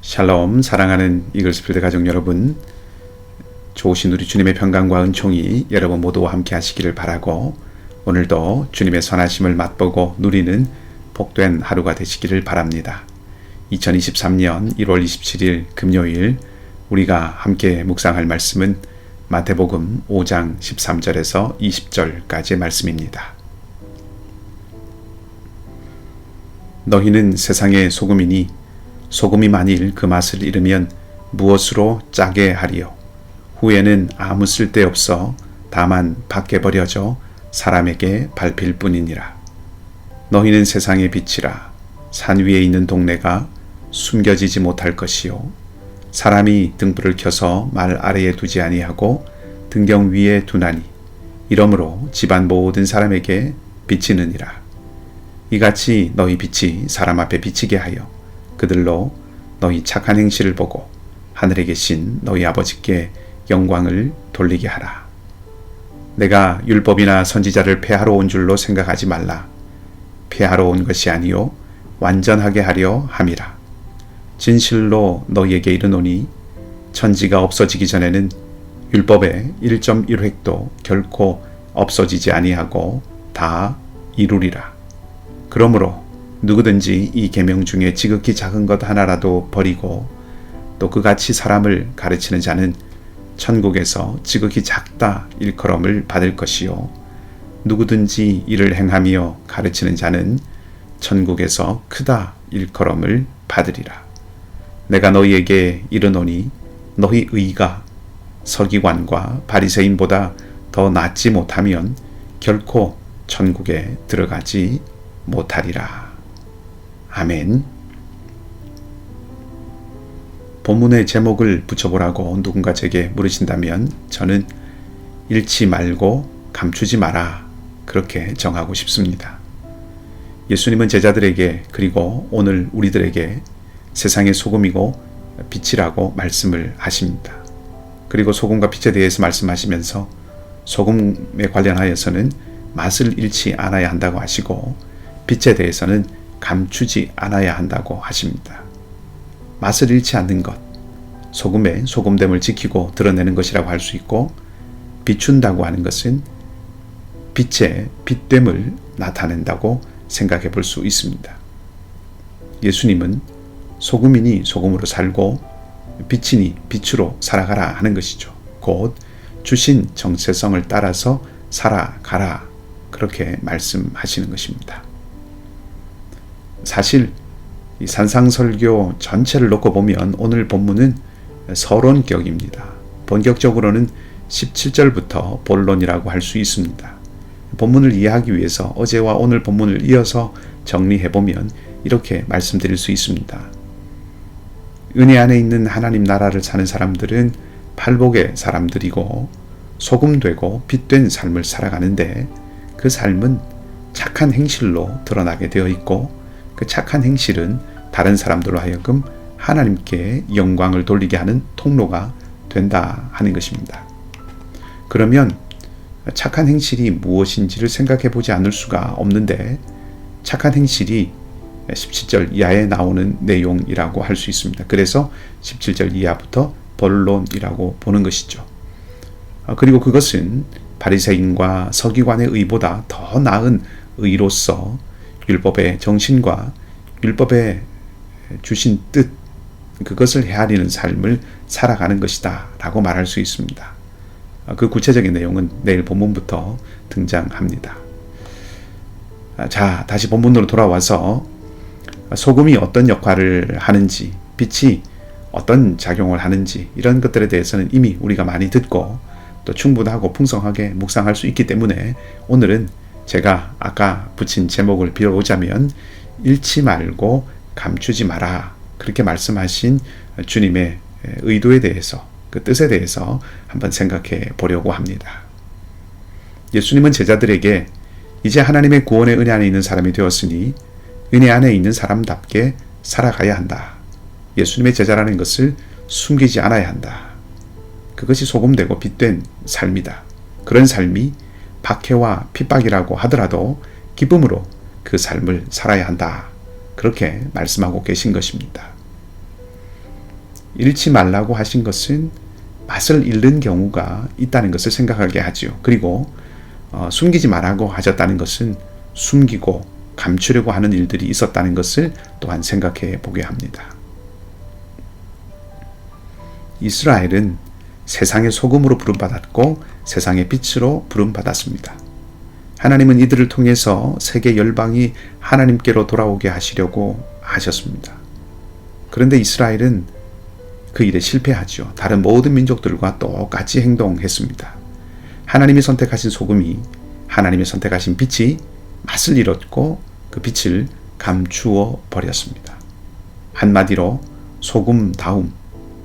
샬롬, 사랑하는 이글스필드 가족 여러분, 좋으신 우리 주님의 평강과 은총이 여러분 모두와 함께 하시기를 바라고, 오늘도 주님의 선하심을 맛보고 누리는 복된 하루가 되시기를 바랍니다. 2023년 1월 27일 금요일 우리가 함께 묵상할 말씀은 마태복음 5장 13절에서 20절까지의 말씀입니다. 너희는 세상의 소금이니 소금이 만일 그 맛을 잃으면 무엇으로 짜게 하리요? 후에는 아무 쓸데없어 다만 밖에 버려져 사람에게 밟힐 뿐이니라. 너희는 세상의 빛이라. 산 위에 있는 동네가 숨겨지지 못할 것이요, 사람이 등불을 켜서 말 아래에 두지 아니하고 등경 위에 두나니 이러므로 집안 모든 사람에게 비치느니라. 이같이 너희 빛이 사람 앞에 비치게 하여 그들로 너희 착한 행실을 보고 하늘에 계신 너희 아버지께 영광을 돌리게 하라. 내가 율법이나 선지자를 폐하러 온 줄로 생각하지 말라. 폐하러 온 것이 아니요 완전하게 하려 함이라. 진실로 너희에게 이르노니 천지가 없어지기 전에는 율법의 1.1획도 결코 없어지지 아니하고 다 이루리라. 그러므로 누구든지 이 계명 중에 지극히 작은 것 하나라도 버리고 또 그같이 사람을 가르치는 자는 천국에서 지극히 작다 일컬음을 받을 것이요, 누구든지 이를 행하며 가르치는 자는 천국에서 크다 일컬음을 받으리라. 내가 너희에게 이르노니 너희 의가 서기관과 바리새인보다 더 낫지 못하면 결코 천국에 들어가지 못하리라. 아멘. 본문의 제목을 붙여보라고 누군가 제게 물으신다면 저는 잃지 말고 감추지 마라, 그렇게 정하고 싶습니다. 예수님은 제자들에게 그리고 오늘 우리들에게 세상의 소금이고 빛이라고 말씀을 하십니다. 그리고 소금과 빛에 대해서 말씀하시면서 소금에 관련하여서는 맛을 잃지 않아야 한다고 하시고 빛에 대해서는 감추지 않아야 한다고 하십니다. 맛을 잃지 않는 것, 소금의 소금됨을 지키고 드러내는 것이라고 할 수 있고, 비춘다고 하는 것은 빛의 빛됨을 나타낸다고 생각해 볼 수 있습니다. 예수님은 소금이니 소금으로 살고 빛이니 빛으로 살아가라 하는 것이죠. 곧 주신 정체성을 따라서 살아가라, 그렇게 말씀하시는 것입니다. 사실 이 산상설교 전체를 놓고 보면 오늘 본문은 서론격입니다. 본격적으로는 17절부터 본론이라고 할 수 있습니다. 본문을 이해하기 위해서 어제와 오늘 본문을 이어서 정리해보면 이렇게 말씀드릴 수 있습니다. 은혜 안에 있는 하나님 나라를 사는 사람들은 팔복의 사람들이고 소금되고 빛된 삶을 살아가는데, 그 삶은 착한 행실로 드러나게 되어 있고, 그 착한 행실은 다른 사람들로 하여금 하나님께 영광을 돌리게 하는 통로가 된다 하는 것입니다. 그러면 착한 행실이 무엇인지를 생각해 보지 않을 수가 없는데, 착한 행실이 17절 이하에 나오는 내용이라고 할 수 있습니다. 그래서 17절 이하부터 본론이라고 보는 것이죠. 그리고 그것은 바리새인과 서기관의 의보다 더 나은 의로서 율법의 정신과 율법에 주신 뜻, 그것을 헤아리는 삶을 살아가는 것이다 라고 말할 수 있습니다. 그 구체적인 내용은 내일 본문부터 등장합니다. 자, 다시 본문으로 돌아와서 소금이 어떤 역할을 하는지, 빛이 어떤 작용을 하는지, 이런 것들에 대해서는 이미 우리가 많이 듣고 또 충분하고 풍성하게 묵상할 수 있기 때문에 오늘은 제가 아까 붙인 제목을 빌어오자면 잃지 말고 감추지 마라, 그렇게 말씀하신 주님의 의도에 대해서, 그 뜻에 대해서 한번 생각해 보려고 합니다. 예수님은 제자들에게 이제 하나님의 구원의 은혜 안에 있는 사람이 되었으니 은혜 안에 있는 사람답게 살아가야 한다. 예수님의 제자라는 것을 숨기지 않아야 한다. 그것이 소금되고 빛된 삶이다. 그런 삶이 박해와 핍박이라고 하더라도 기쁨으로 그 삶을 살아야 한다, 그렇게 말씀하고 계신 것입니다. 잃지 말라고 하신 것은 맛을 잃는 경우가 있다는 것을 생각하게 하지요. 그리고 숨기지 말라고 하셨다는 것은 숨기고 감추려고 하는 일들이 있었다는 것을 또한 생각해 보게 합니다. 이스라엘은 세상의 소금으로 부름받았고 세상의 빛으로 부름받았습니다. 하나님은 이들을 통해서 세계 열방이 하나님께로 돌아오게 하시려고 하셨습니다. 그런데 이스라엘은 그 일에 실패하죠. 다른 모든 민족들과 똑같이 행동했습니다. 하나님이 선택하신 소금이, 하나님이 선택하신 빛이 맛을 잃었고 그 빛을 감추어 버렸습니다. 한마디로 소금다움,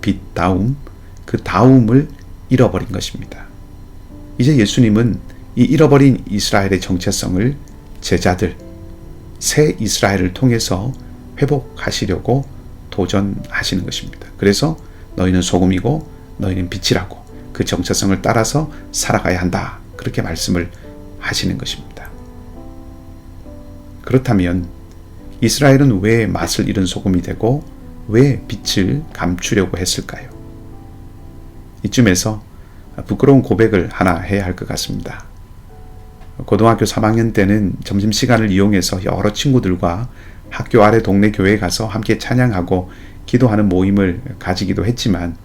빛다움, 그 다움을 잃어버린 것입니다. 이제 예수님은 이 잃어버린 이스라엘의 정체성을 제자들, 새 이스라엘을 통해서 회복하시려고 도전하시는 것입니다. 그래서 너희는 소금이고 너희는 빛이라고 그 정체성을 따라서 살아가야 한다. 그렇게 말씀을 하시는 것입니다. 그렇다면 이스라엘은 왜 맛을 잃은 소금이 되고 왜 빛을 감추려고 했을까요? 이쯤에서 부끄러운 고백을 하나 해야 할 것 같습니다. 고등학교 3학년 때는 점심시간을 이용해서 여러 친구들과 학교 아래 동네 교회에 가서 함께 찬양하고 기도하는 모임을 가지기도 했지만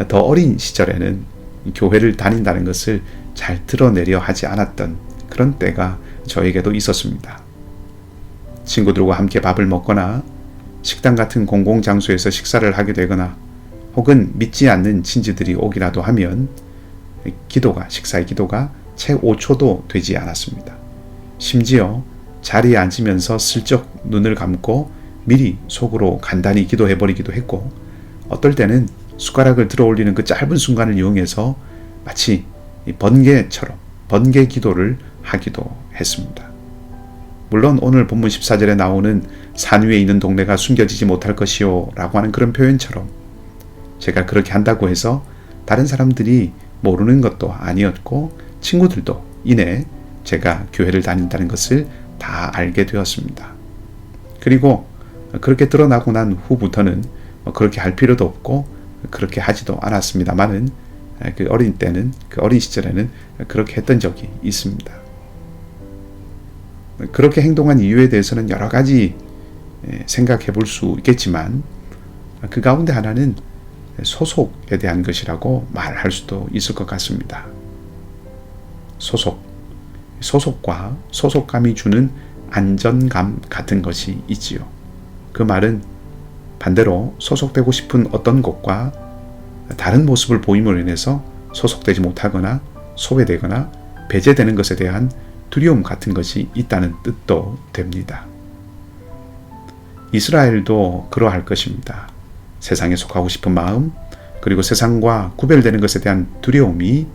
더 어린 시절에는 교회를 다닌다는 것을 잘 드러내려 하지 않았던 그런 때가 저에게도 있었습니다. 친구들과 함께 밥을 먹거나 식당 같은 공공장소에서 식사를 하게 되거나 혹은 믿지 않는 친지들이 오기라도 하면 식사의 기도가 채 5초도 되지 않았습니다. 심지어 자리에 앉으면서 슬쩍 눈을 감고 미리 속으로 간단히 기도해버리기도 했고 어떨 때는 숟가락을 들어 올리는 그 짧은 순간을 이용해서 마치 번개처럼 번개 기도를 하기도 했습니다. 물론 오늘 본문 14절에 나오는 산 위에 있는 동네가 숨겨지지 못할 것이요 라고 하는 그런 표현처럼 제가 그렇게 한다고 해서 다른 사람들이 모르는 것도 아니었고 친구들도 이내 제가 교회를 다닌다는 것을 다 알게 되었습니다. 그리고 그렇게 드러나고 난 후부터는 그렇게 할 필요도 없고 그렇게 하지도 않았습니다만은 그 어린 시절에는 그렇게 했던 적이 있습니다. 그렇게 행동한 이유에 대해서는 여러 가지 생각해 볼 수 있겠지만 그 가운데 하나는 소속에 대한 것이라고 말할 수도 있을 것 같습니다. 소속과 소속감이 주는 안전감 같은 것이 있지요. 그 말은 반대로 소속되고 싶은 어떤 곳과 다른 모습을 보임으로 인해서 소속되지 못하거나 소외되거나 배제되는 것에 대한 두려움 같은 것이 있다는 뜻도 됩니다. 이스라엘도 그러할 것입니다. 세상에 속하고 싶은 마음, 그리고 세상과 구별되는 것에 대한 두려움이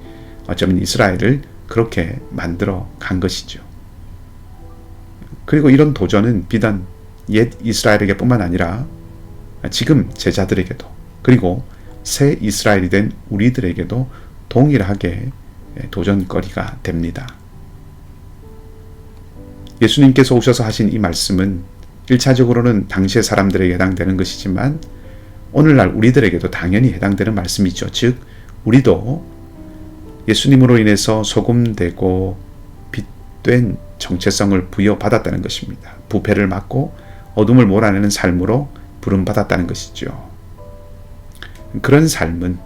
어쩌면 이스라엘을 그렇게 만들어 간 것이죠. 그리고 이런 도전은 비단 옛 이스라엘에게 뿐만 아니라 지금 제자들에게도 그리고 새 이스라엘이 된 우리들에게도 동일하게 도전거리가 됩니다. 예수님께서 오셔서 하신 이 말씀은 1차적으로는 당시의 사람들에게 해당되는 것이지만 오늘날 우리들에게도 당연히 해당되는 말씀이죠. 즉 우리도 예수님으로 인해서 소금되고 빛된 정체성을 부여받았다는 것입니다. 부패를 막고 어둠을 몰아내는 삶으로 부름받았다는 것이죠. 그런 삶은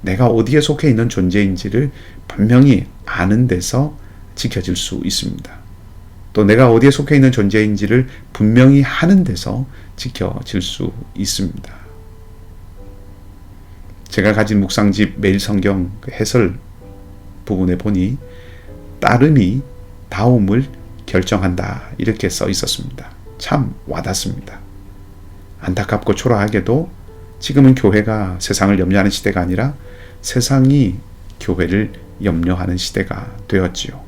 내가 어디에 속해 있는 존재인지를 분명히 아는 데서 지켜질 수 있습니다. 또 내가 어디에 속해 있는 존재인지를 분명히 하는 데서 지켜질 수 있습니다. 제가 가진 묵상집 매일 성경 해설 부분에 보니 따름이 다움을 결정한다 이렇게 써 있었습니다. 참 와닿습니다. 안타깝고 초라하게도 지금은 교회가 세상을 염려하는 시대가 아니라 세상이 교회를 염려하는 시대가 되었지요.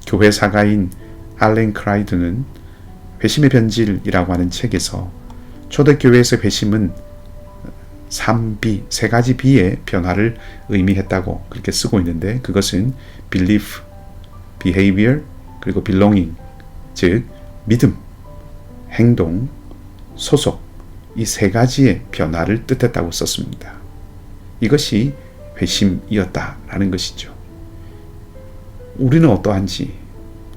교회 사가인 알렌 크라이드는 회심의 변질이라고 하는 책에서 초대교회에서 회심은 3B, 세 가지 B의 변화를 의미했다고 그렇게 쓰고 있는데 그것은 belief, behavior, 그리고 belonging, 즉 믿음, 행동, 소속, 이 세 가지의 변화를 뜻했다고 썼습니다. 이것이 회심이었다라는 것이죠. 우리는 어떠한지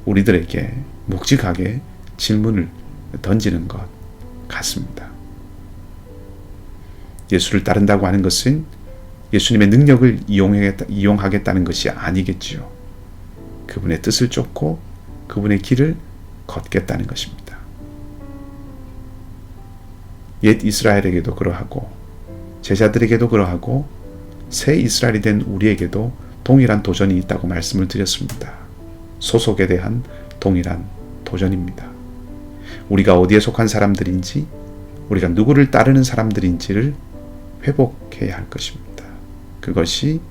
우리들에게 묵직하게 질문을 던지는 것 같습니다. 예수를 따른다고 하는 것은 예수님의 능력을 이용하겠다는 것이 아니겠지요. 그분의 뜻을 쫓고 그분의 길을 걷겠다는 것입니다. 옛 이스라엘에게도 그러하고 제자들에게도 그러하고 새 이스라엘이 된 우리에게도 동일한 도전이 있다고 말씀을 드렸습니다. 소속에 대한 동일한 도전입니다. 우리가 어디에 속한 사람들인지, 우리가 누구를 따르는 사람들인지를 회복해야 할 것입니다. 그것이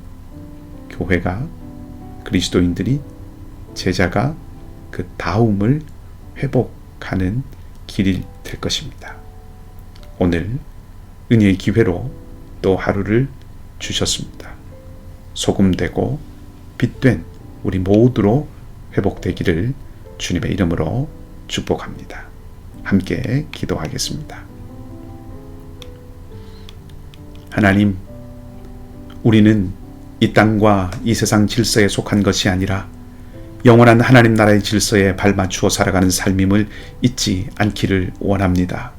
교회가, 그리스도인들이, 제자가 그 다움을 회복하는 길이 될 것입니다. 오늘 은혜의 기회로 또 하루를 주셨습니다. 소금되고 빛된 우리 모두로 회복되기를 주님의 이름으로 축복합니다. 함께 기도하겠습니다. 하나님, 우리는 이 땅과 이 세상 질서에 속한 것이 아니라 영원한 하나님 나라의 질서에 발맞추어 살아가는 삶임을 잊지 않기를 원합니다.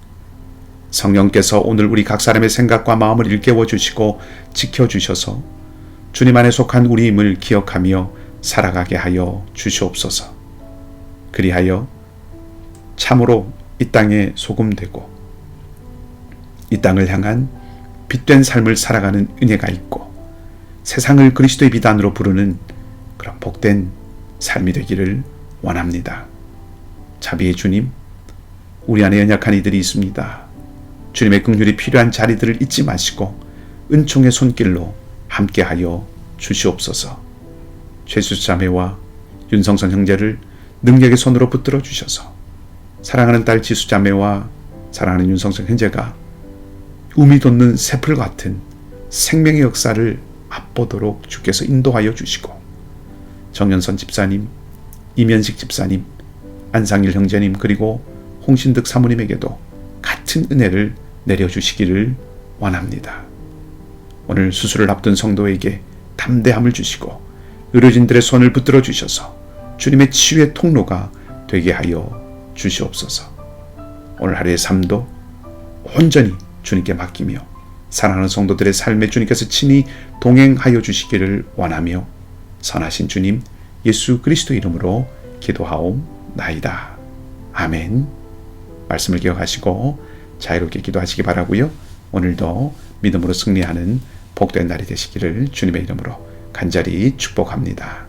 성령께서 오늘 우리 각 사람의 생각과 마음을 일깨워 주시고 지켜주셔서 주님 안에 속한 우리임을 기억하며 살아가게 하여 주시옵소서. 그리하여 참으로 이 땅에 소금되고 이 땅을 향한 빛된 삶을 살아가는 은혜가 있고 세상을 그리스도의 비단으로 부르는 그런 복된 삶이 되기를 원합니다. 자비의 주님, 우리 안에 연약한 이들이 있습니다. 주님의 긍휼이 필요한 자리들을 잊지 마시고 은총의 손길로 함께하여 주시옵소서. 최수 자매와 윤성선 형제를 능력의 손으로 붙들어 주셔서 사랑하는 딸 지수 자매와 사랑하는 윤성선 형제가 우미 돋는 새풀 같은 생명의 역사를 맛보도록 주께서 인도하여 주시고 정연선 집사님, 이면식 집사님, 안상일 형제님 그리고 홍신득 사모님에게도 같은 은혜를 내려주시기를 원합니다. 오늘 수술을 앞둔 성도에게 담대함을 주시고 의료진들의 손을 붙들어 주셔서 주님의 치유의 통로가 되게 하여 주시옵소서. 오늘 하루의 삶도 온전히 주님께 맡기며 사랑하는 성도들의 삶에 주님께서 친히 동행하여 주시기를 원하며 선하신 주님 예수 그리스도 이름으로 기도하옵나이다. 아멘. 말씀을 기억하시고 자유롭게 기도하시기 바라고요. 오늘도 믿음으로 승리하는 복된 날이 되시기를 주님의 이름으로 간절히 축복합니다.